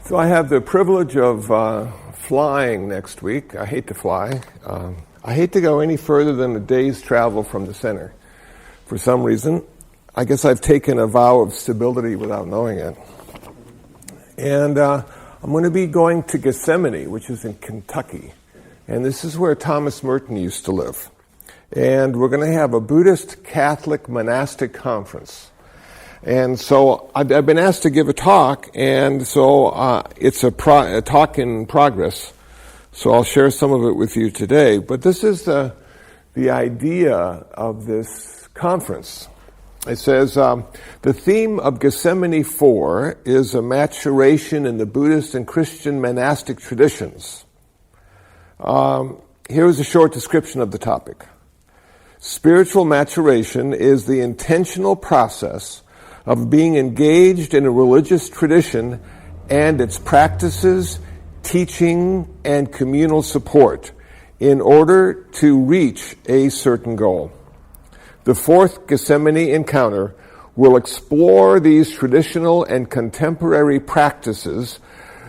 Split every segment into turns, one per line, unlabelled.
So I have the privilege of flying next week. I hate to fly. I hate to go any further than a day's travel from the center. For some reason, I guess I've taken a vow of stability without knowing it. And I'm going to be going to Gethsemane, which is in Kentucky. And this is where Thomas Merton used to live. And we're going to have a Buddhist Catholic monastic conference. And so I've been asked to give a talk, and so it's a talk in progress. So I'll share some of it with you today. But this is the idea of this conference. It says, the theme of Gethsemane 4 is a maturation in the Buddhist and Christian monastic traditions. Here's a short description of the topic. Spiritual maturation is the intentional process of being engaged in a religious tradition and its practices, teaching, and communal support in order to reach a certain goal. The fourth Gethsemane encounter will explore these traditional and contemporary practices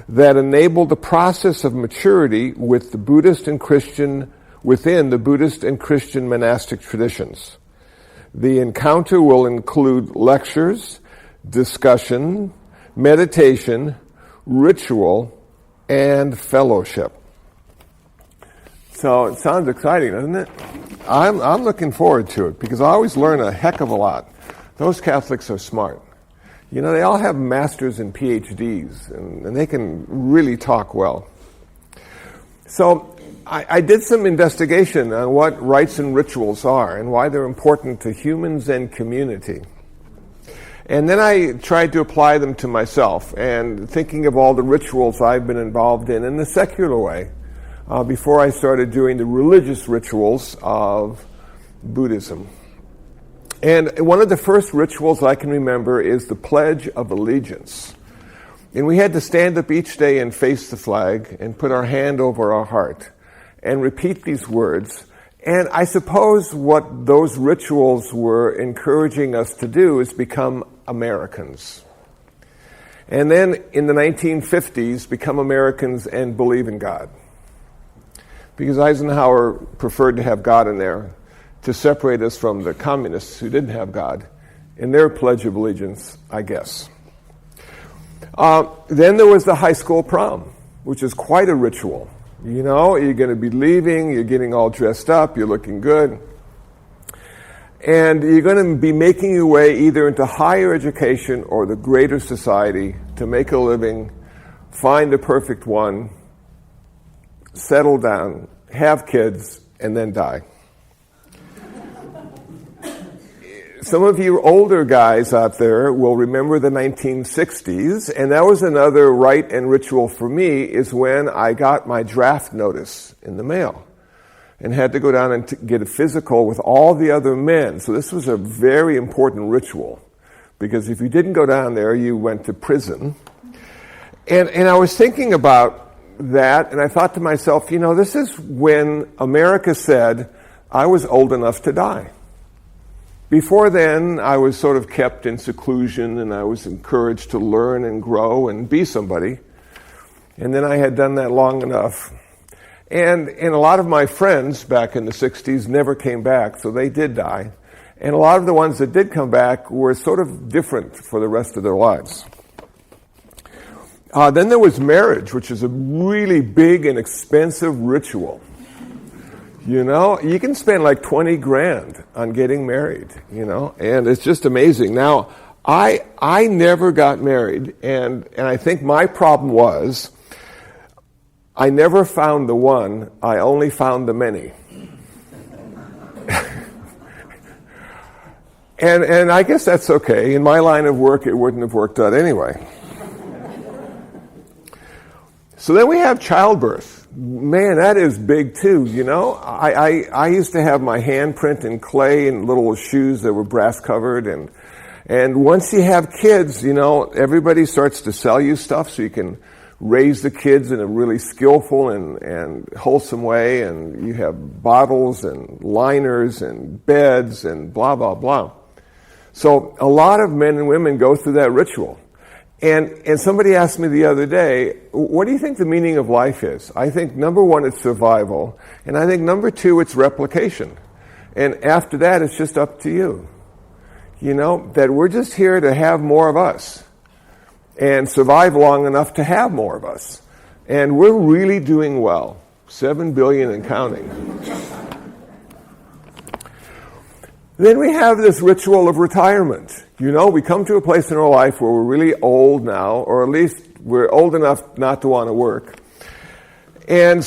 that enable the process of maturity with the Buddhist and Christian within the Buddhist and Christian monastic traditions. The encounter will include lectures, discussion, meditation, ritual, and fellowship. So it sounds exciting, doesn't it? I'm looking forward to it because I always learn a heck of a lot. Those Catholics are smart. You know, they all have masters and PhDs, and they can really talk well. So I did some investigation on what rites and rituals are and why they're important to humans and community. And then I tried to apply them to myself and thinking of all the rituals I've been involved in the secular way before I started doing the religious rituals of Buddhism. And one of the first rituals I can remember is the Pledge of Allegiance. And we had to stand up each day and face the flag and put our hand over our heart and repeat these words. And I suppose what those rituals were encouraging us to do is become Americans. And then in the 1950s, become Americans and believe in God. Because Eisenhower preferred to have God in there to separate us from the communists who didn't have God in their Pledge of Allegiance, I guess. Then there was the high school prom, which is quite a ritual. You know, you're going to be leaving, you're getting all dressed up, you're looking good. And you're going to be making your way either into higher education or the greater society to make a living, find the perfect one, settle down, have kids, and then die. Some of you older guys out there will remember the 1960s, and that was another rite and ritual for me, is when I got my draft notice in the mail and had to go down and get a physical with all the other men. So this was a very important ritual, because if you didn't go down there, you went to prison. And I was thinking about that, and I thought to myself, you know, this is when America said I was old enough to die. Before then, I was sort of kept in seclusion, and I was encouraged to learn and grow and be somebody. And then I had done that long enough. And a lot of my friends back in the 60s never came back, so they did die. And a lot of the ones that did come back were sort of different for the rest of their lives. Then there was marriage, which is a really big and expensive ritual. You know, you can spend like 20 grand on getting married, you know, and it's just amazing. Now, I never got married, and I think my problem was I never found the one, I only found the many. and I guess that's okay. In my line of work, it wouldn't have worked out anyway. So then we have childbirth. Man, that is big too, you know. I used to have my handprint in clay and little shoes that were brass covered, and once you have kids, you know, everybody starts to sell you stuff so you can raise the kids in a really skillful and wholesome way, and you have bottles and liners and beds and blah, blah, blah. So a lot of men and women go through that ritual. And somebody asked me the other day, what do you think the meaning of life is? I think number one, it's survival. And I think number two, it's replication. And after that, it's just up to you. You know, that we're just here to have more of us and survive long enough to have more of us. And we're really doing well. 7 billion and counting. Then we have this ritual of retirement. You know, we come to a place in our life where we're really old now, or at least we're old enough not to want to work. And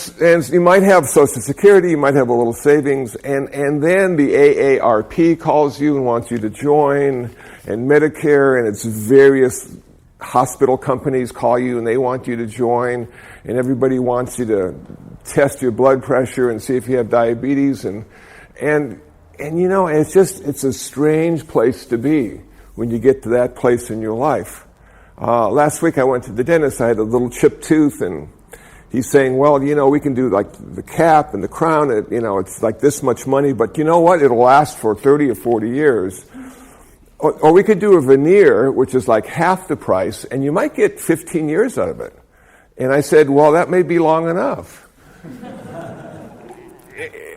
you might have Social Security, you might have a little savings, and then the AARP calls you and wants you to join, and Medicare and its various hospital companies call you and they want you to join, and everybody wants you to test your blood pressure and see if you have diabetes, and you know, it's a strange place to be when you get to that place in your life. Last week I went to the dentist. I had a little chipped tooth, and he's saying, well, you know, we can do like the cap and the crown. You know, it's like this much money, but you know what? It'll last for 30 or 40 years. Or we could do a veneer, which is like half the price, and you might get 15 years out of it. And I said, well, that may be long enough.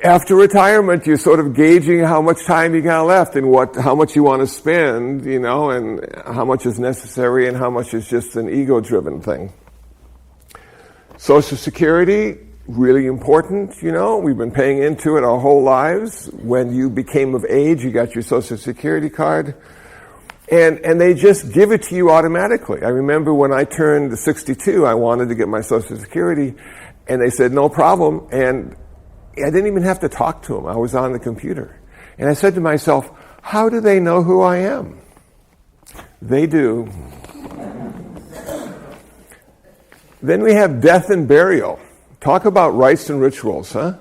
After retirement, you're sort of gauging how much time you got left and how much you want to spend, you know, and how much is necessary and how much is just an ego-driven thing. Social Security, really important, you know. We've been paying into it our whole lives. When you became of age, you got your Social Security card. And they just give it to you automatically. I remember when I turned 62, I wanted to get my Social Security, and they said, no problem. And I didn't even have to talk to them. I was on the computer. And I said to myself, how do they know who I am? They do. Then we have death and burial. Talk about rites and rituals, huh?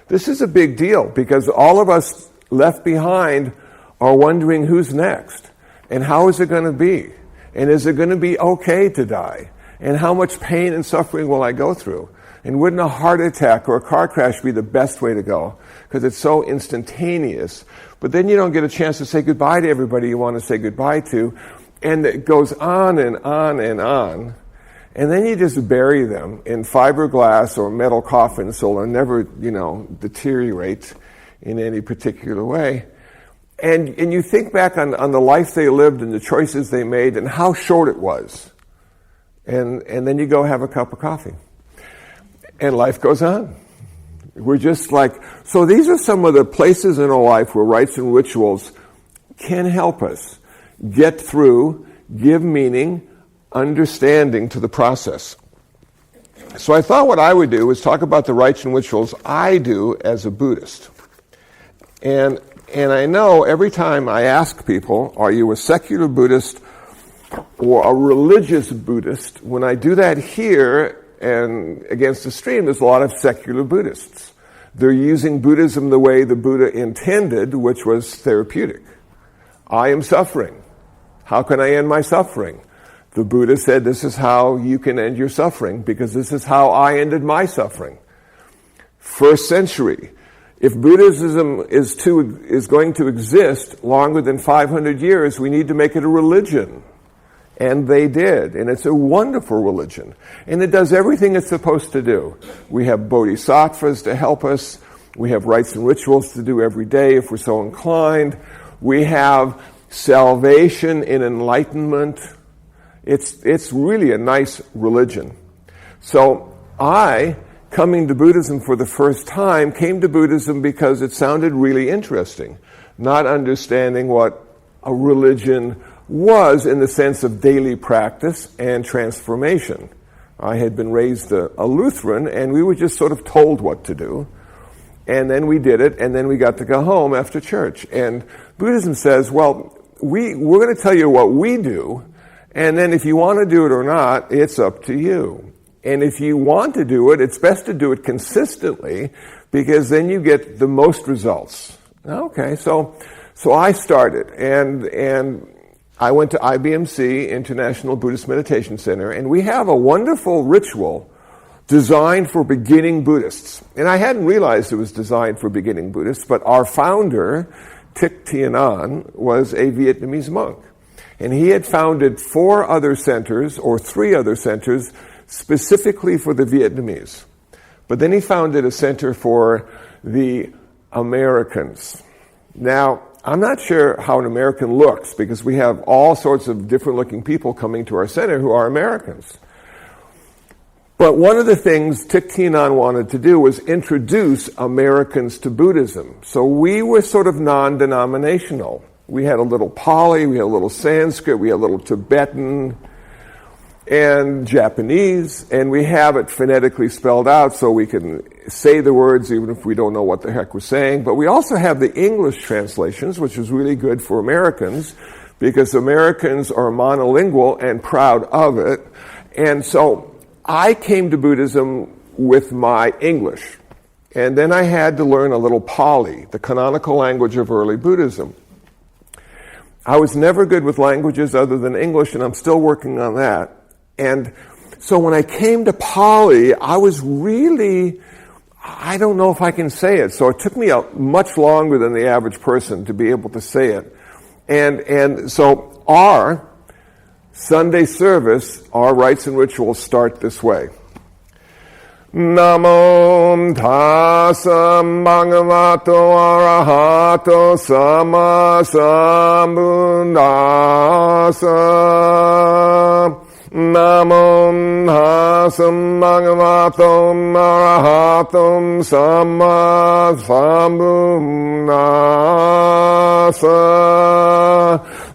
This is a big deal because all of us left behind are wondering who's next and how is it going to be? And is it going to be okay to die? And how much pain and suffering will I go through? And wouldn't a heart attack or a car crash be the best way to go? Because it's so instantaneous. But then you don't get a chance to say goodbye to everybody you want to say goodbye to. And it goes on and on and on. And then you just bury them in fiberglass or metal coffins so they'll never, you know, deteriorate in any particular way. And you think back on the life they lived and the choices they made and how short it was. And then you go have a cup of coffee. And life goes on. We're just like, so these are some of the places in our life where rites and rituals can help us get through, give meaning, understanding to the process. So I thought what I would do is talk about the rites and rituals I do as a Buddhist. And I know every time I ask people, are you a secular Buddhist or a religious Buddhist? When I do that here, and against the stream, there's a lot of secular Buddhists. They're using Buddhism the way the Buddha intended, which was therapeutic. I am suffering. How can I end my suffering? The Buddha said, this is how you can end your suffering, because this is how I ended my suffering. First century. If Buddhism is going to exist longer than 500 years, we need to make it a religion. And they did. And it's a wonderful religion. And it does everything it's supposed to do. We have bodhisattvas to help us. We have rites and rituals to do every day if we're so inclined. We have salvation in enlightenment. It's really a nice religion. So I, coming to Buddhism for the first time, came to Buddhism because it sounded really interesting. Not understanding what a religion was in the sense of daily practice and transformation. I had been raised a Lutheran, and we were just sort of told what to do. And then we did it, and then we got to go home after church. And Buddhism says, well, we're going to tell you what we do, and then if you want to do it or not, it's up to you. And if you want to do it, it's best to do it consistently, because then you get the most results. Okay, so I started, and I went to IBMC, International Buddhist Meditation Center, and we have a wonderful ritual designed for beginning Buddhists. And I hadn't realized it was designed for beginning Buddhists, but our founder, Thich Thien An, was a Vietnamese monk. And he had founded 4 other centers, or 3 other centers, specifically for the Vietnamese. But then he founded a center for the Americans. Now, I'm not sure how an American looks, because we have all sorts of different looking people coming to our center who are Americans. But one of the things Thich Thich Nhat wanted to do was introduce Americans to Buddhism. So we were sort of non-denominational. We had a little Pali, we had a little Sanskrit, we had a little Tibetan and Japanese, and we have it phonetically spelled out so we can say the words even if we don't know what the heck we're saying. But we also have the English translations, which is really good for Americans, because Americans are monolingual and proud of it. And so I came to Buddhism with my English, and then I had to learn a little Pali, the canonical language of early Buddhism. I was never good with languages other than English, and I'm still working on that. And so when I came to Pali, I was really, I don't know if I can say it. So it took me much longer than the average person to be able to say it. And so our Sunday service, our rites and rituals start this way. Namo tassa bhagavato arahato sama sambuddhassa. Namo tassa bhagavato arahato sama sambuddhassa.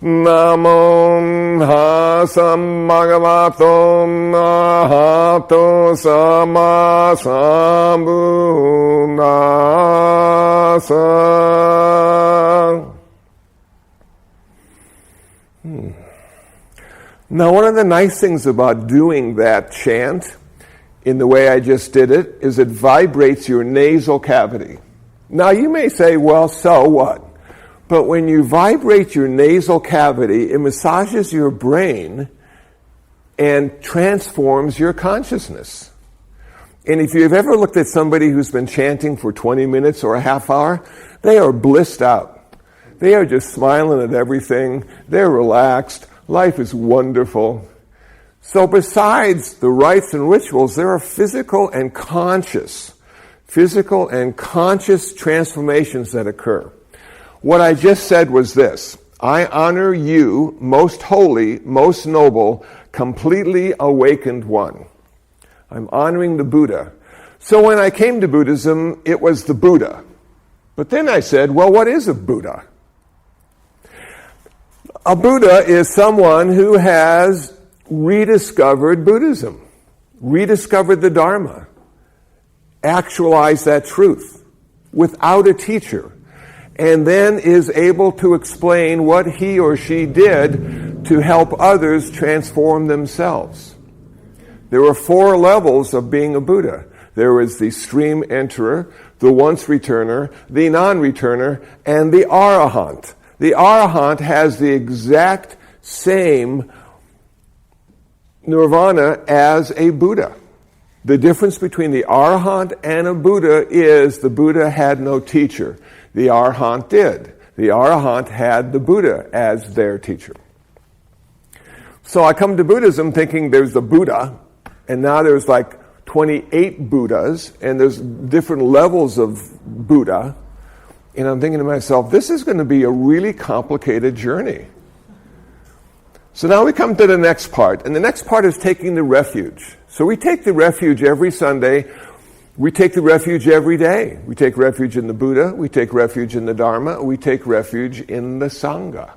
Namo tassa bhagavato arahato sama sambuddhassa. Now, one of the nice things about doing that chant in the way I just did it is it vibrates your nasal cavity. Now, you may say, well, so what? But when you vibrate your nasal cavity, it massages your brain and transforms your consciousness. And if you've ever looked at somebody who's been chanting for 20 minutes or a half hour, they are blissed out. They are just smiling at everything. They're relaxed. Life is wonderful. So besides the rites and rituals, there are physical and conscious transformations that occur. What I just said was this: I honor you, most holy, most noble, completely awakened one. I'm honoring the Buddha. So when I came to Buddhism, it was the Buddha. But then I said, well, what is a Buddha? A Buddha is someone who has rediscovered Buddhism, rediscovered the Dharma, actualized that truth without a teacher, and then is able to explain what he or she did to help others transform themselves. There are 4 levels of being a Buddha. There is the stream enterer, the once returner, the non-returner, and the arahant. The arahant has the exact same nirvana as a Buddha. The difference between the arahant and a Buddha is the Buddha had no teacher. The arahant did. The arahant had the Buddha as their teacher. So I come to Buddhism thinking there's the Buddha, and now there's like 28 Buddhas, and there's different levels of Buddha. And I'm thinking to myself, this is going to be a really complicated journey. So now we come to the next part, and the next part is taking the refuge. So we take the refuge every Sunday. We take the refuge every day. We take refuge in the Buddha. We take refuge in the Dharma. We take refuge in the Sangha.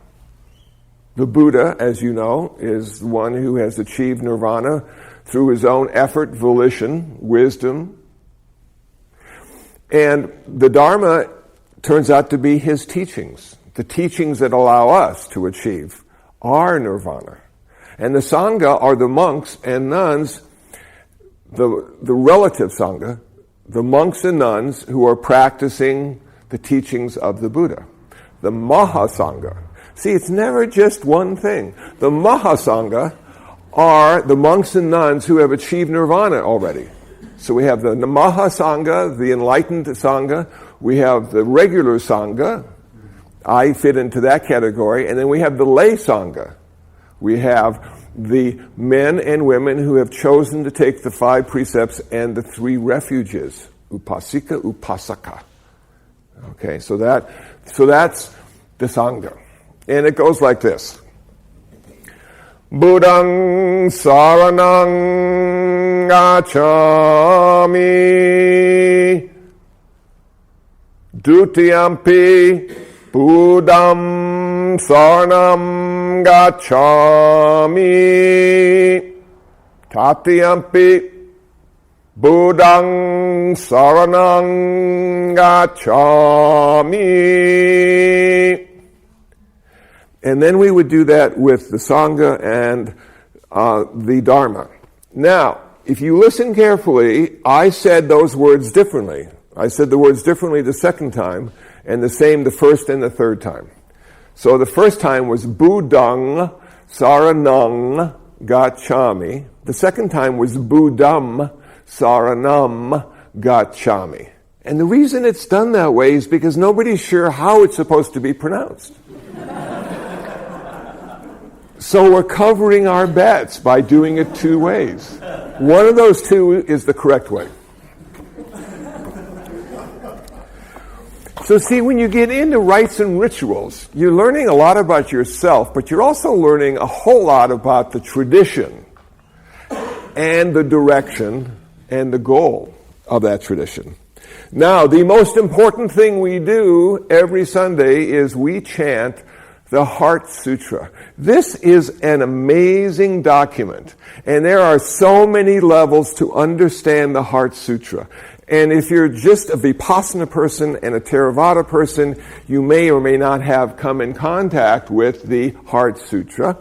The Buddha, as you know, is the one who has achieved nirvana through his own effort, volition, wisdom. And the Dharma turns out to be his teachings, the teachings that allow us to achieve our nirvana. And the Sangha are the monks and nuns, the relative Sangha, the monks and nuns who are practicing the teachings of the Buddha. The Mahasangha. See, it's never just one thing. The Mahasangha are the monks and nuns who have achieved nirvana already. So we have the Mahasangha, the enlightened Sangha. We have the regular Sangha. I fit into that category. And then we have the lay Sangha, We have the men and women who have chosen to take the 5 precepts and the 3 refuges, upasika, upasaka. Okay, so that's the Sangha. And it goes like this. Buddhaṃ saraṇaṃ gacchāmi Dutiyampi Buddhaṃ saraṇaṃ gacchāmi Tatiyampi Buddhaṃ saraṇaṃ gacchāmi. And then we would do that with the Sangha and the Dharma. Now, if you listen carefully, I said those words differently. I said the words differently the second time, and the same the first and the third time. So the first time was Buddhaṃ saraṇaṃ gacchāmi. The second time was Buddhaṃ saraṇaṃ gacchāmi. And the reason it's done that way is because nobody's sure how it's supposed to be pronounced. So we're covering our bets by doing it 2 ways. One of those 2 is the correct way. So see, when you get into rites and rituals, you're learning a lot about yourself, but you're also learning a whole lot about the tradition and the direction and the goal of that tradition. Now, the most important thing we do every Sunday is we chant the Heart Sutra. This is an amazing document, and there are so many levels to understand the Heart Sutra. And if you're just a Vipassana person and a Theravada person, you may or may not have come in contact with the Heart Sutra.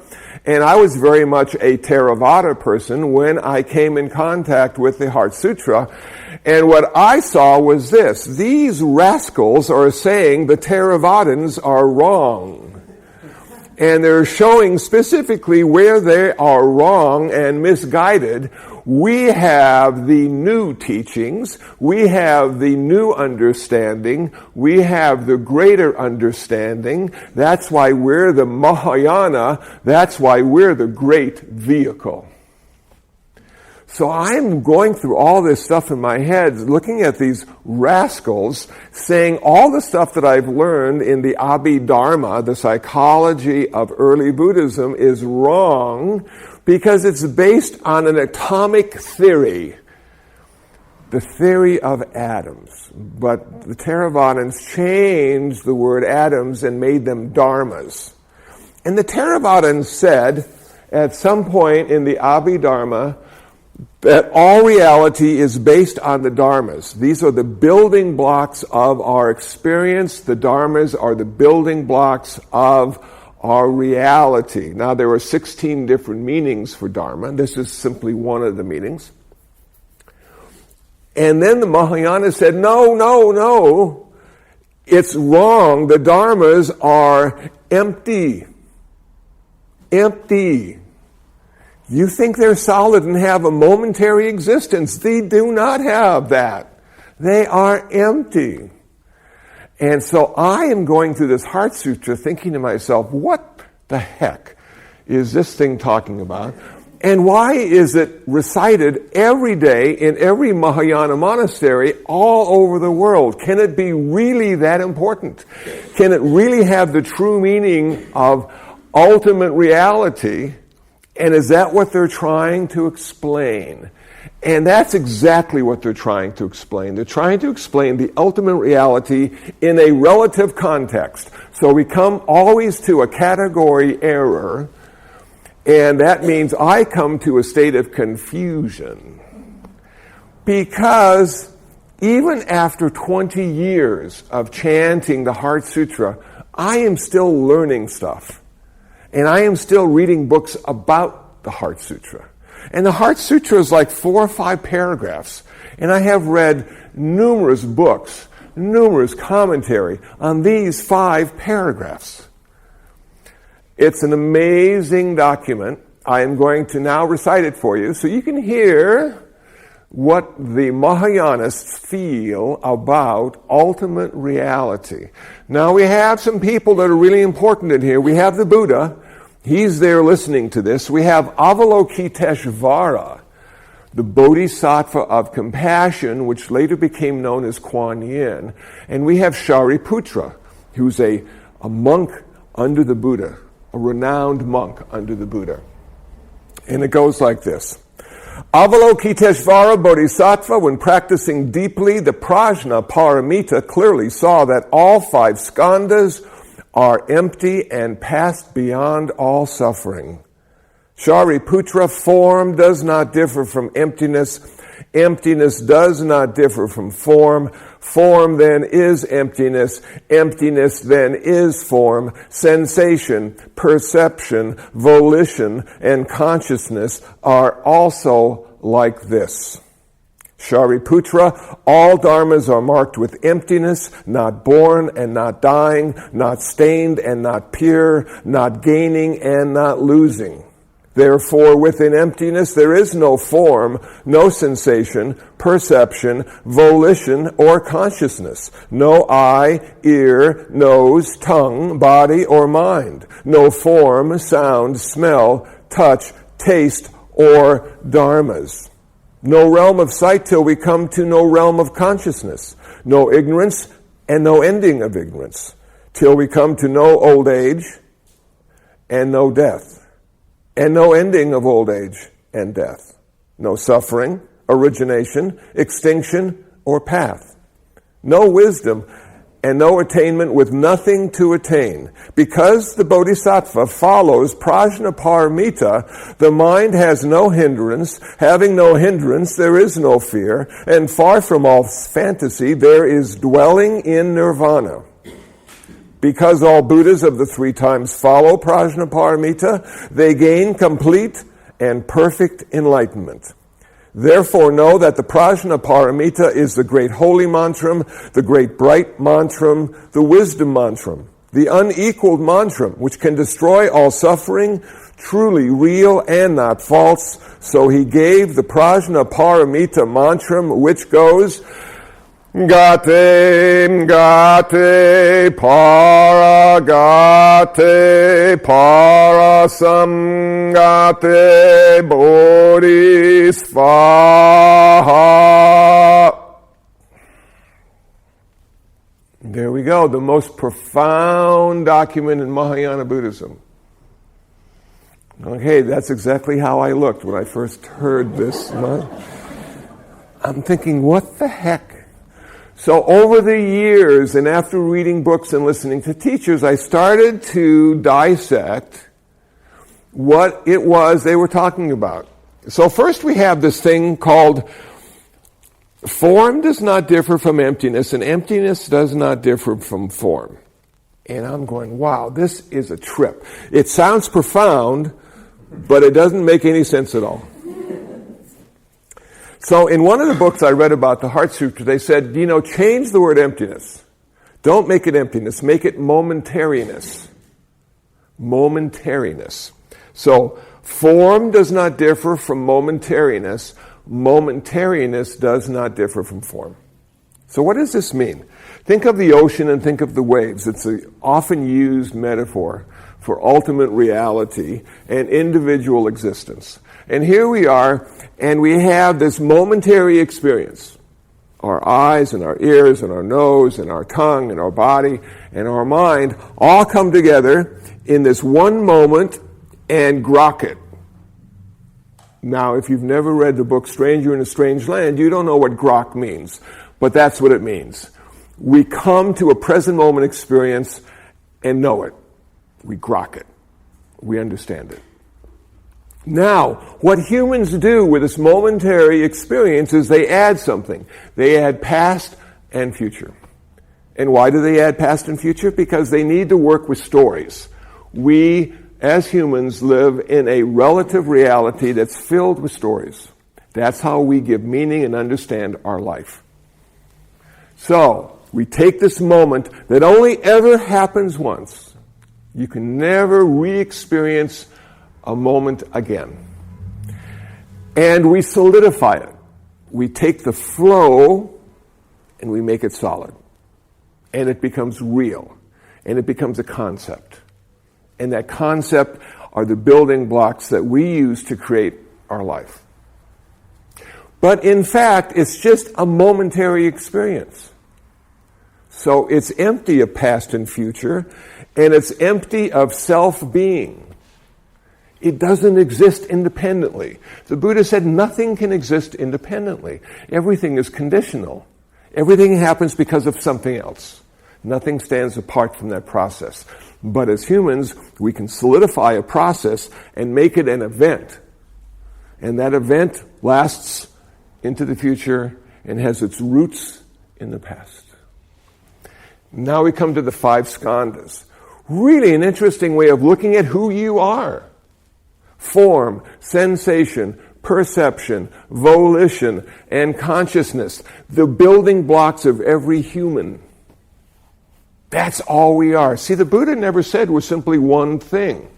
And I was very much a Theravada person when I came in contact with the Heart Sutra. And what I saw was this. These rascals are saying the Theravadins are wrong. And they're showing specifically where they are wrong and misguided. We have the new teachings, we have the new understanding, we have the greater understanding. That's why we're the Mahayana, that's why we're the great vehicle. So I'm going through all this stuff in my head, looking at these rascals, saying all the stuff that I've learned in the Abhidharma, the psychology of early Buddhism, is wrong because it's based on an atomic theory, the theory of atoms. But the Theravadins changed the word atoms and made them dharmas. And the Theravadins said at some point in the Abhidharma that all reality is based on the dharmas. These are the building blocks of our experience. The dharmas are the building blocks of our reality. Now, there are 16 different meanings for dharma. This is simply one of the meanings. And then the Mahayana said, no. It's wrong. The dharmas are empty. Empty. You think they're solid and have a momentary existence. They do not have that. They are empty. And so I am going through this Heart Sutra thinking to myself, what the heck is this thing talking about? And why is it recited every day in every Mahayana monastery all over the world? Can it be really that important? Can it really have the true meaning of ultimate reality? And is that what they're trying to explain? And that's exactly what they're trying to explain. They're trying to explain the ultimate reality in a relative context. So we come always to a category error, and that means I come to a state of confusion. Because even after 20 years of chanting the Heart Sutra, I am still learning stuff. And I am still reading books about the Heart Sutra. And the Heart Sutra is like 4 or 5 paragraphs. And I have read numerous books, numerous commentary on these 5 paragraphs. It's an amazing document. I am going to now recite it for you so you can hear what the Mahayanists feel about ultimate reality. Now we have some people that are really important in here. We have the Buddha, He's there listening to this. We have Avalokiteshvara, the Bodhisattva of compassion, which later became known as Kuan Yin. And we have Shariputra, who's a monk under the Buddha, a renowned monk under the Buddha. And it goes like this. Avalokiteshvara Bodhisattva, when practicing deeply the Prajna Paramita, clearly saw that all 5 skandhas are empty and passed beyond all suffering. Shariputra, form does not differ from emptiness. Emptiness does not differ from form. Form then is emptiness. Emptiness then is form. Sensation, perception, volition, and consciousness are also like this. Shariputra, all dharmas are marked with emptiness, not born and not dying, not stained and not pure, not gaining and not losing. Therefore, within emptiness, there is no form, no sensation, perception, volition, or consciousness. No eye, ear, nose, tongue, body, or mind. No form, sound, smell, touch, taste, or dharmas. No realm of sight till we come to no realm of consciousness. No ignorance and no ending of ignorance. Till we come to no old age and no death. And no ending of old age and death. No suffering, origination, extinction, or path. No wisdom and no attainment with nothing to attain. Because the Bodhisattva follows Prajnaparamita, the mind has no hindrance. Having no hindrance, there is no fear. And far from all fantasy, there is dwelling in nirvana. Because all Buddhas of the 3 times follow Prajnaparamita, they gain complete and perfect enlightenment. Therefore know that the Prajnaparamita is the great holy mantram, the great bright mantram, the wisdom mantram, the unequaled mantram, which can destroy all suffering, truly real and not false. So he gave the Prajnaparamita mantram, which goes, Gate, gate, para, gate, parasam, gate, bodhisvaha. There we go, the most profound document in Mahayana Buddhism. Okay, that's exactly how I looked when I first heard this. I'm thinking, what the heck? So over the years, and after reading books and listening to teachers, I started to dissect what it was they were talking about. So first we have this thing called form does not differ from emptiness, and emptiness does not differ from form. And I'm going, wow, this is a trip. It sounds profound, but it doesn't make any sense at all. So in one of the books I read about the Heart Sutra, they said, change the word emptiness. Don't make it emptiness. Make it momentariness. Momentariness. So form does not differ from momentariness. Momentariness does not differ from form. So what does this mean? Think of the ocean and think of the waves. It's an often used metaphor for ultimate reality and individual existence. And here we are, and we have this momentary experience. Our eyes and our ears and our nose and our tongue and our body and our mind all come together in this one moment and grok it. Now, if you've never read the book Stranger in a Strange Land, you don't know what grok means. But that's what it means. We come to a present moment experience and know it. We grok it. We understand it. Now, what humans do with this momentary experience is they add something. They add past and future. And why do they add past and future? Because they need to work with stories. We, as humans, live in a relative reality that's filled with stories. That's how we give meaning and understand our life. So, we take this moment that only ever happens once. You can never re-experience a moment again. And we solidify it. We take the flow and we make it solid. And it becomes real. And it becomes a concept. And that concept are the building blocks that we use to create our life. But in fact, it's just a momentary experience. So it's empty of past and future, and it's empty of self-being. It doesn't exist independently. The Buddha said nothing can exist independently. Everything is conditional. Everything happens because of something else. Nothing stands apart from that process. But as humans, we can solidify a process and make it an event. And that event lasts into the future and has its roots in the past. Now we come to the 5 skandhas. Really an interesting way of looking at who you are. Form, sensation, perception, volition, and consciousness. The building blocks of every human. That's all we are. See, the Buddha never said we're simply one thing.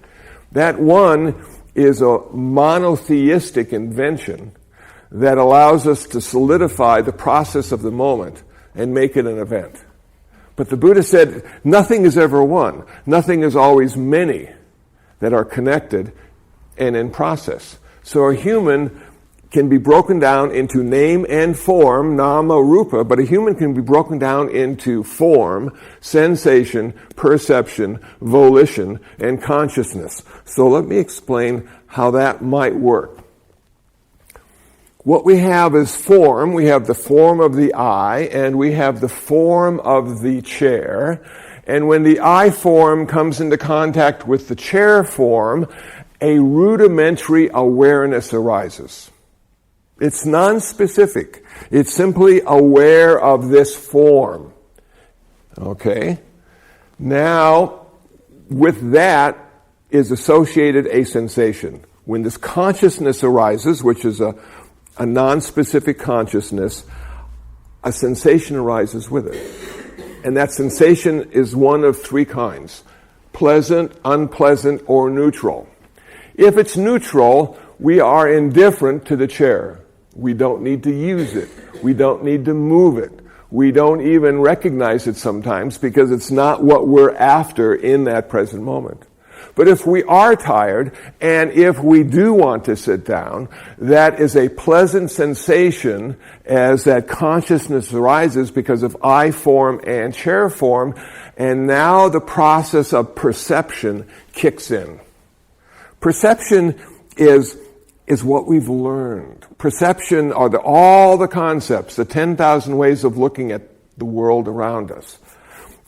That one is a monotheistic invention that allows us to solidify the process of the moment and make it an event. But the Buddha said nothing is ever one. Nothing is always many that are connected and in process. So a human can be broken down into name and form, nama, rupa, but a human can be broken down into form, sensation, perception, volition, and consciousness. So let me explain how that might work. What we have is form. We have the form of the eye, and we have the form of the chair. And when the eye form comes into contact with the chair form, a rudimentary awareness arises. It's non-specific. It's simply aware of this form. Okay? Now, with that is associated a sensation. When this consciousness arises, which is a non-specific consciousness, a sensation arises with it. And that sensation is one of 3 kinds: pleasant, unpleasant, or neutral. If it's neutral, we are indifferent to the chair. We don't need to use it. We don't need to move it. We don't even recognize it sometimes because it's not what we're after in that present moment. But if we are tired, and if we do want to sit down, that is a pleasant sensation as that consciousness arises because of eye form and chair form, and now the process of perception kicks in. Perception is what we've learned. Perception are all the concepts, the 10,000 ways of looking at the world around us.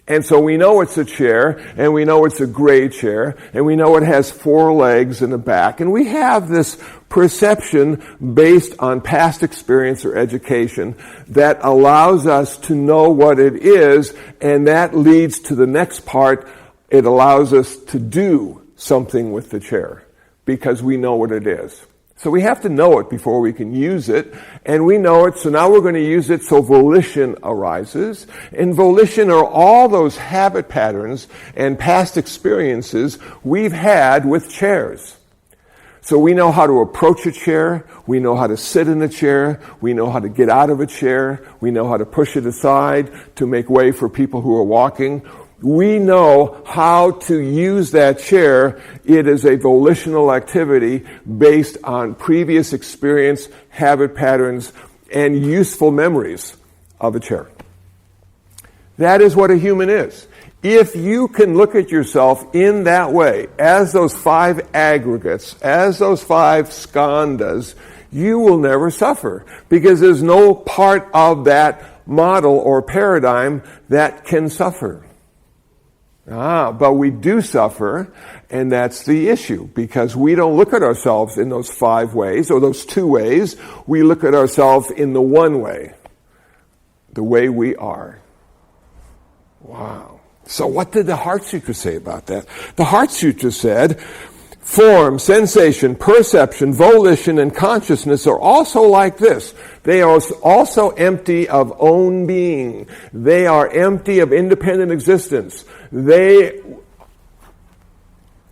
And so we know it's a chair, and we know it's a gray chair, and we know it has 4 legs and a back, and we have this perception based on past experience or education that allows us to know what it is, and that leads to the next part. It allows us to do something with the chair because we know what it is. So we have to know it before we can use it, and we know it, so now we're going to use it, so volition arises. And volition are all those habit patterns and past experiences we've had with chairs. So we know how to approach a chair, we know how to sit in a chair, we know how to get out of a chair, we know how to push it aside to make way for people who are walking. We know how to use that chair. It is a volitional activity based on previous experience, habit patterns, and useful memories of a chair. That is what a human is. If you can look at yourself in that way, as those 5 aggregates, as those 5 skandhas, you will never suffer, because there's no part of that model or paradigm that can suffer. But we do suffer, and that's the issue, because we don't look at ourselves in those 5 ways, or those 2 ways. We look at ourselves in the one way, the way we are. Wow. So what did the Heart Sutra say about that? The Heart Sutra said, form, sensation, perception, volition, and consciousness are also like this. They are also empty of own being. They are empty of independent existence. They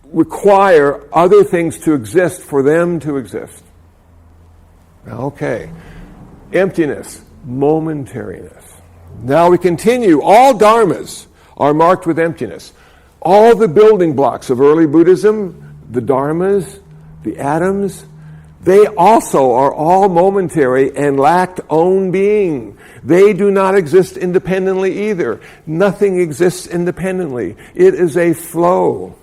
require other things to exist for them to exist. Okay. Emptiness, momentariness. Now we continue. All dharmas are marked with emptiness. All the building blocks of early Buddhism, the dharmas, the atoms, they also are all momentary and lack own being. They do not exist independently either. Nothing exists independently. It is a flow.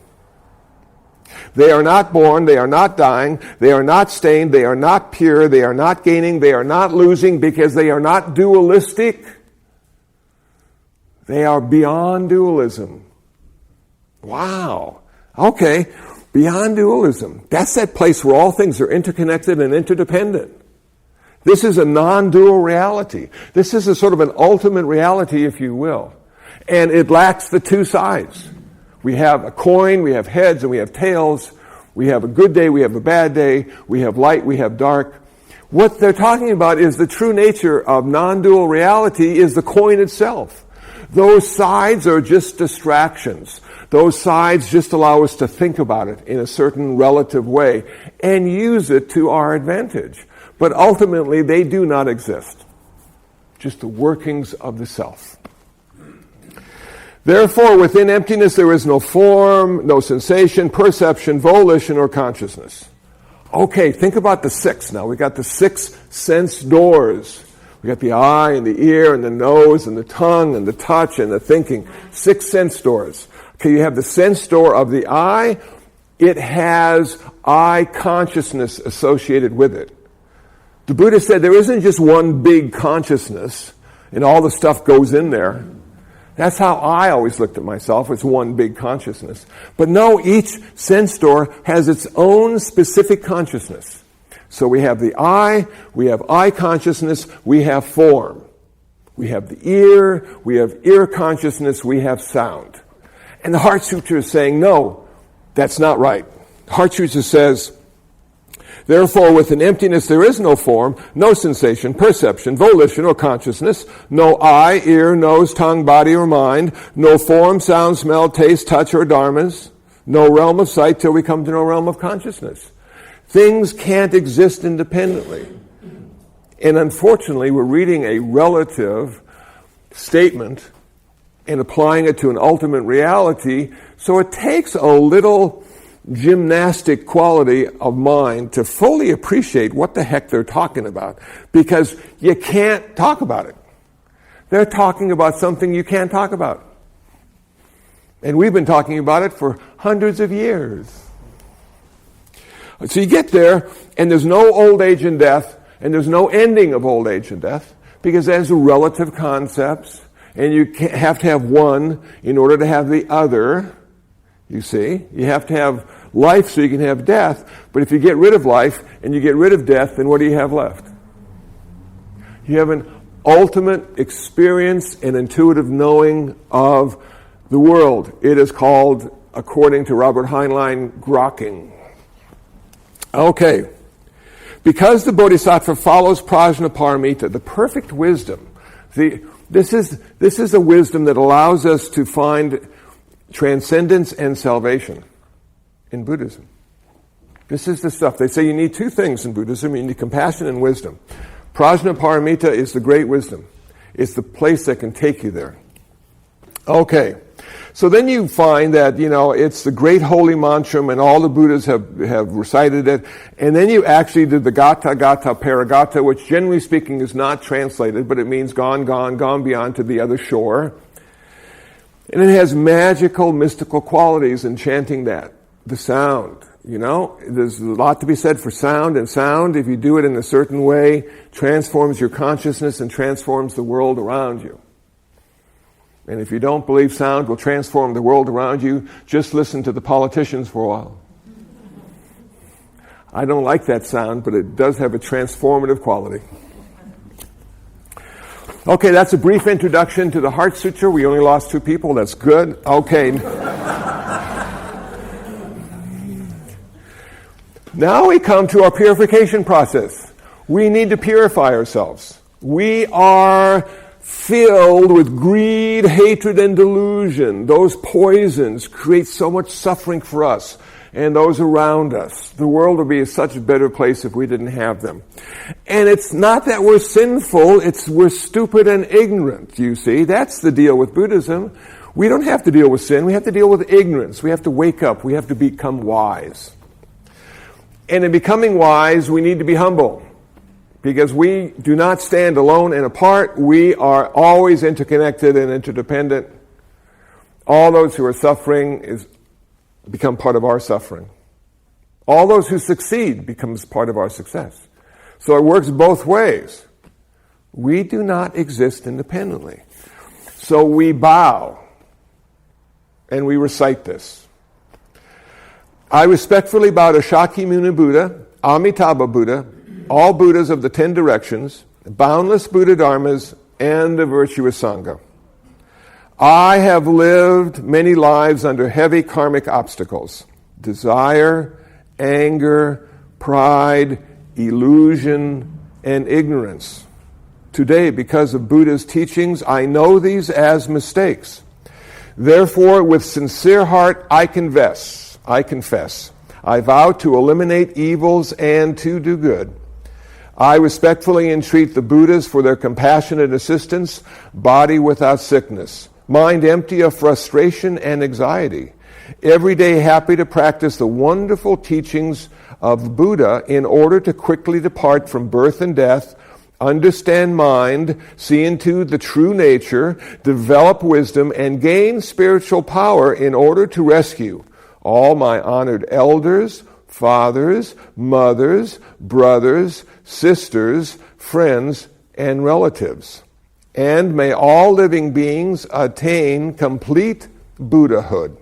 They are not born, they are not dying, they are not stained, they are not pure, they are not gaining, they are not losing, because they are not dualistic. They are beyond dualism. Wow. Okay. Beyond dualism. That's that place where all things are interconnected and interdependent. This is a non-dual reality. This is a sort of an ultimate reality, if you will. And it lacks the two sides. We have a coin, we have heads, and we have tails. We have a good day, we have a bad day. We have light, we have dark. What they're talking about is the true nature of non-dual reality is the coin itself. Those sides are just distractions. Those sides just allow us to think about it in a certain relative way and use it to our advantage. But ultimately, they do not exist. Just the workings of the self. Therefore, within emptiness there is no form, no sensation, perception, volition, or consciousness. Okay, think about the six now. We got the 6 sense doors. We got the eye and the ear and the nose and the tongue and the touch and the thinking. 6 sense doors. Okay, you have the sense door of the eye. It has eye consciousness associated with it. The Buddha said there isn't just one big consciousness and all the stuff goes in there. That's how I always looked at myself. It's one big consciousness. But no, each sense door has its own specific consciousness. So we have the eye, we have eye consciousness, we have form. We have the ear, we have ear consciousness, we have sound. And the Heart Sutra is saying, no, that's not right. The Heart Sutra says, therefore, within emptiness there is no form, no sensation, perception, volition, or consciousness, no eye, ear, nose, tongue, body, or mind, no form, sound, smell, taste, touch, or dharmas, no realm of sight till we come to no realm of consciousness. Things can't exist independently. And unfortunately, we're reading a relative statement and applying it to an ultimate reality, so it takes a little gymnastic quality of mind to fully appreciate what the heck they're talking about, because you can't talk about it. They're talking about something you can't talk about. And we've been talking about it for hundreds of years. So you get there, and there's no old age and death, and there's no ending of old age and death, because there's relative concepts, and you have to have one in order to have the other. You see, you have to have life so you can have death, but if you get rid of life and you get rid of death, then what do you have left? You have an ultimate experience and intuitive knowing of the world. It is called, according to Robert Heinlein, grokking. Okay. Because the Bodhisattva follows prajnaparamita, the perfect wisdom, this is a wisdom that allows us to find transcendence and salvation in Buddhism. This is the stuff. They say you need 2 things in Buddhism. You need compassion and wisdom. Prajnaparamita is the great wisdom. It's the place that can take you there. Okay. So then you find that, it's the great holy mantra, and all the Buddhas have recited it. And then you actually did the Gata, Gata, Paragata, which generally speaking is not translated, but it means gone, gone, gone beyond to the other shore. And it has magical, mystical qualities in chanting that. The sound, there's a lot to be said for sound, and sound, if you do it in a certain way, transforms your consciousness and transforms the world around you. And if you don't believe sound will transform the world around you, just listen to the politicians for a while. I don't like that sound, but it does have a transformative quality. Okay, that's a brief introduction to the Heart Sutra. We only lost 2 people. That's good. Okay. Now we come to our purification process. We need to purify ourselves. We are filled with greed, hatred, and delusion. Those poisons create so much suffering for us and those around us. The world would be such a better place if we didn't have them. And it's not that we're sinful, we're stupid and ignorant, you see. That's the deal with Buddhism. We don't have to deal with sin, we have to deal with ignorance. We have to wake up, we have to become wise. And in becoming wise, we need to be humble. Because we do not stand alone and apart. We are always interconnected and interdependent. All those who are suffering become part of our suffering. All those who succeed becomes part of our success. So it works both ways. We do not exist independently. So we bow and we recite this. I respectfully bow to Shakyamuni Buddha, Amitabha Buddha, all Buddhas of the 10 directions, boundless Buddha Dharmas, and the virtuous Sangha. I have lived many lives under heavy karmic obstacles: desire, anger, pride, illusion, and ignorance. Today, because of Buddha's teachings, I know these as mistakes. Therefore, with sincere heart, I confess. I vow to eliminate evils and to do good. I respectfully entreat the Buddhas for their compassionate assistance, body without sickness, mind empty of frustration and anxiety, every day happy to practice the wonderful teachings of Buddha in order to quickly depart from birth and death, understand mind, see into the true nature, develop wisdom, and gain spiritual power in order to rescue all my honored elders, fathers, mothers, brothers, sisters, friends, and relatives. And may all living beings attain complete Buddhahood.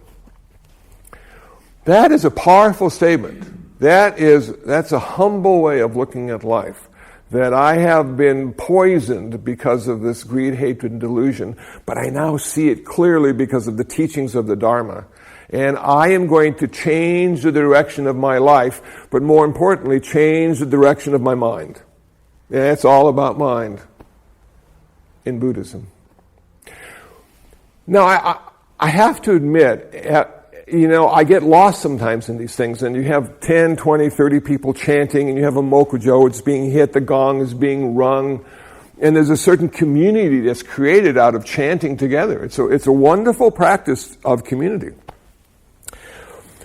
That is a powerful statement. That's a humble way of looking at life. That I have been poisoned because of this greed, hatred, and delusion, but I now see it clearly because of the teachings of the Dharma. And I am going to change the direction of my life, but more importantly, change the direction of my mind. And it's all about mind in Buddhism. Now, I have to admit, I get lost sometimes in these things, and you have 10, 20, 30 people chanting, and you have a mokujo, it's being hit, the gong is being rung, and there's a certain community that's created out of chanting together. It's a wonderful practice of community.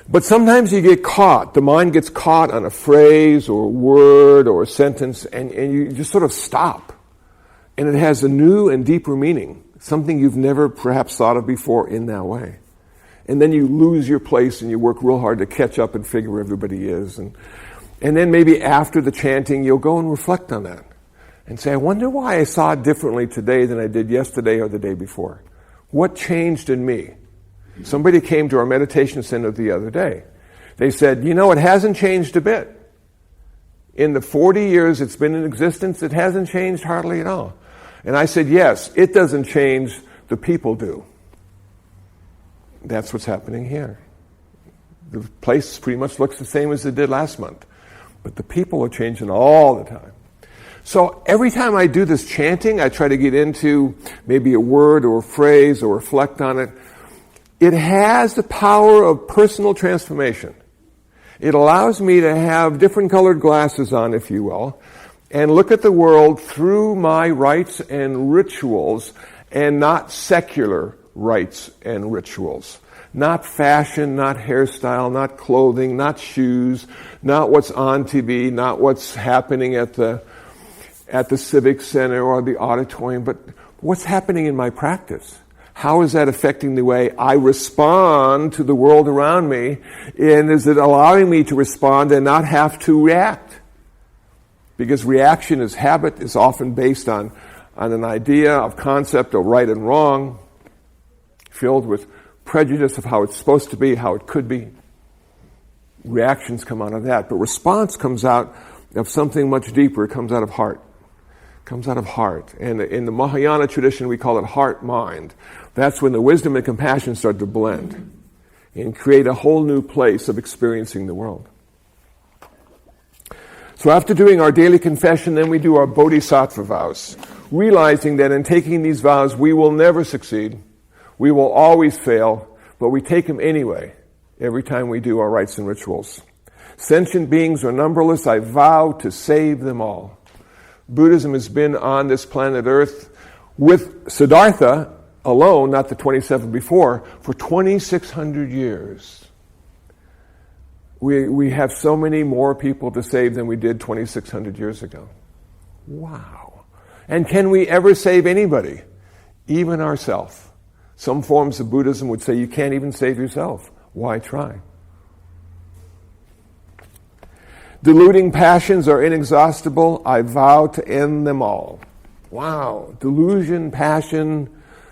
But sometimes you get caught, the mind gets caught on a phrase or a word or a sentence, and you just sort of stop. And it has a new and deeper meaning, something you've never perhaps thought of before in that way. And then you lose your place and you work real hard to catch up and figure where everybody is. And then maybe after the chanting, you'll go and reflect on that and say, I wonder why I saw it differently today than I did yesterday or the day before. What changed in me? Somebody came to our meditation center the other day. They said, it hasn't changed a bit. In the 40 years it's been in existence, it hasn't changed hardly at all. And I said, yes, it doesn't change, the people do. That's what's happening here. The place pretty much looks the same as it did last month. But the people are changing all the time. So every time I do this chanting, I try to get into maybe a word or a phrase or reflect on it. It has the power of personal transformation. It allows me to have different colored glasses on, if you will, and look at the world through my rites and rituals and not secular rites and rituals. Not fashion, not hairstyle, not clothing, not shoes, not what's on TV, not what's happening at the Civic Center or the auditorium, but what's happening in my practice. How is that affecting the way I respond to the world around me? And is it allowing me to respond and not have to react? Because reaction is habit, is often based on an idea of concept of right and wrong, filled with prejudice of how it's supposed to be, how it could be. Reactions come out of that. But response comes out of something much deeper. It comes out of heart. It comes out of heart. And in the Mahayana tradition, we call it heart-mind. That's when the wisdom and compassion start to blend and create a whole new place of experiencing the world. So after doing our daily confession, then we do our bodhisattva vows, realizing that in taking these vows, we will never succeed. We will always fail, but we take them anyway, every time we do our rites and rituals. Sentient beings are numberless. I vow to save them all. Buddhism has been on this planet Earth with Siddhartha alone, not the 27 before, for 2,600 years. We have so many more people to save than we did 2,600 years ago. Wow. And can we ever save anybody? Even ourselves. Some forms of Buddhism would say you can't even save yourself. Why try? Deluding passions are inexhaustible. I vow to end them all. Wow. Delusion, passion,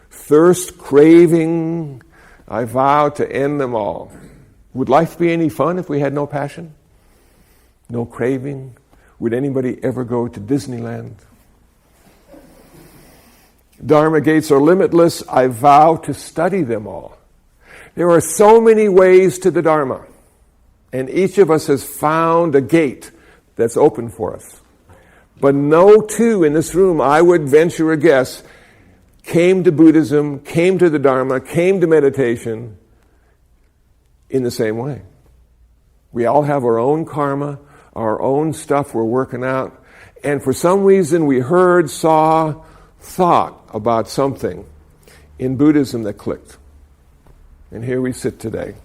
thirst, craving. I vow to end them all. Would life be any fun if we had no passion? No craving? Would anybody ever go to Disneyland? Dharma gates are limitless. I vow to study them all. There are so many ways to the Dharma, and each of us has found a gate that's open for us. But no two in this room, I would venture a guess, came to Buddhism, came to the Dharma, came to meditation in the same way. We all have our own karma, our own stuff we're working out, and for some reason we heard, saw, thought about something in Buddhism that clicked. And here we sit today.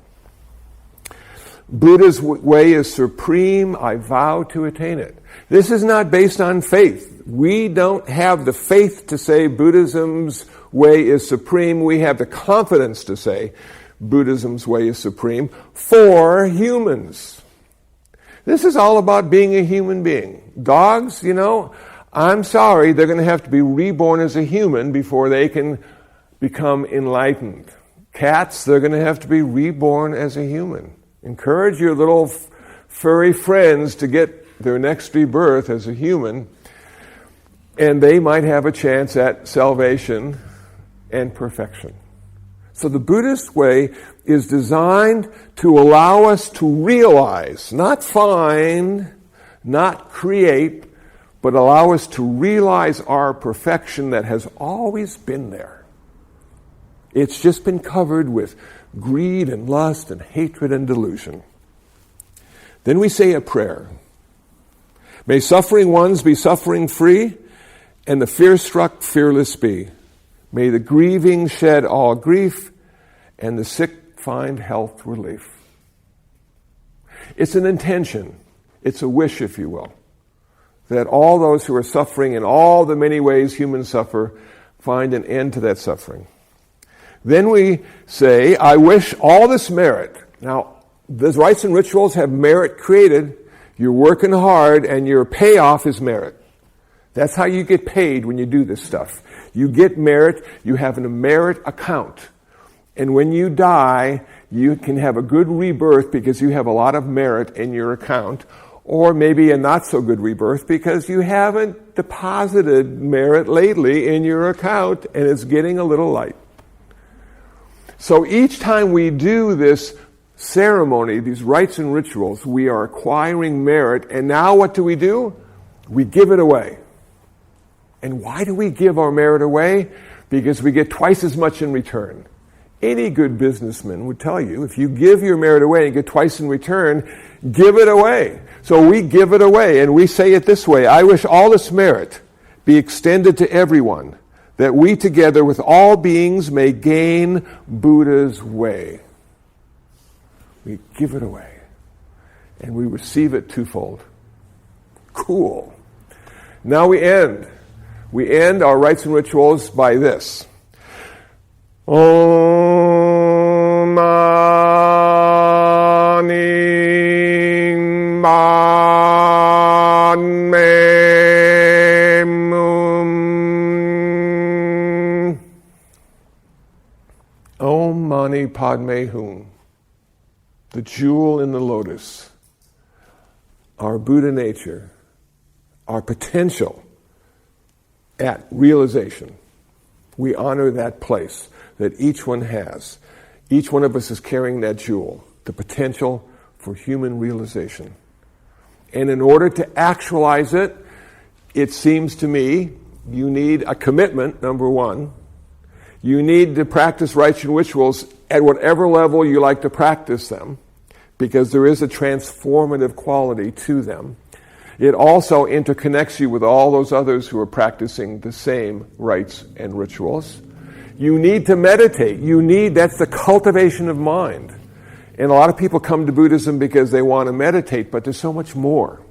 Buddha's way is supreme. I vow to attain it. This is not based on faith. We don't have the faith to say Buddhism's way is supreme. We have the confidence to say Buddhism's way is supreme for humans. This is all about being a human being. Dogs, I'm sorry, they're going to have to be reborn as a human before they can become enlightened. Cats, they're going to have to be reborn as a human. Encourage your little furry friends to get their next rebirth as a human, and they might have a chance at salvation and perfection. So the Buddhist way is designed to allow us to realize, not find, not create, but allow us to realize our perfection that has always been there. It's just been covered with greed and lust and hatred and delusion. Then we say a prayer. May suffering ones be suffering free, and the fear-struck fearless be. May the grieving shed all grief, and the sick find health relief. It's an intention. It's a wish, if you will, that all those who are suffering in all the many ways humans suffer find an end to that suffering. Then we say, I wish all this merit. Now, those rites and rituals have merit created. You're working hard, and your payoff is merit. That's how you get paid when you do this stuff. You get merit. You have a merit account. And when you die, you can have a good rebirth because you have a lot of merit in your account, or maybe a not so good rebirth because you haven't deposited merit lately in your account and it's getting a little light. So each time we do this ceremony, these rites and rituals, we are acquiring merit, and now what do? We give it away. And why do we give our merit away? Because we get twice as much in return. Any good businessman would tell you, if you give your merit away and get twice in return, give it away. So we give it away, and we say it this way, I wish all this merit be extended to everyone, that we together with all beings may gain Buddha's way. We give it away, and we receive it twofold. Cool. Now we end. We end our rites and rituals by this. Om Mani Padme Hum. Om Mani Padme Hum. The jewel in the lotus. Our Buddha nature. Our potential at realization. We honor that place that each one has. Each one of us is carrying that jewel, the potential for human realization. And in order to actualize it, it seems to me, you need a commitment, number one. You need to practice rites and rituals at whatever level you like to practice them, because there is a transformative quality to them. It also interconnects you with all those others who are practicing the same rites and rituals. You need to meditate. That's the cultivation of mind. And a lot of people come to Buddhism because they want to meditate, but there's so much more.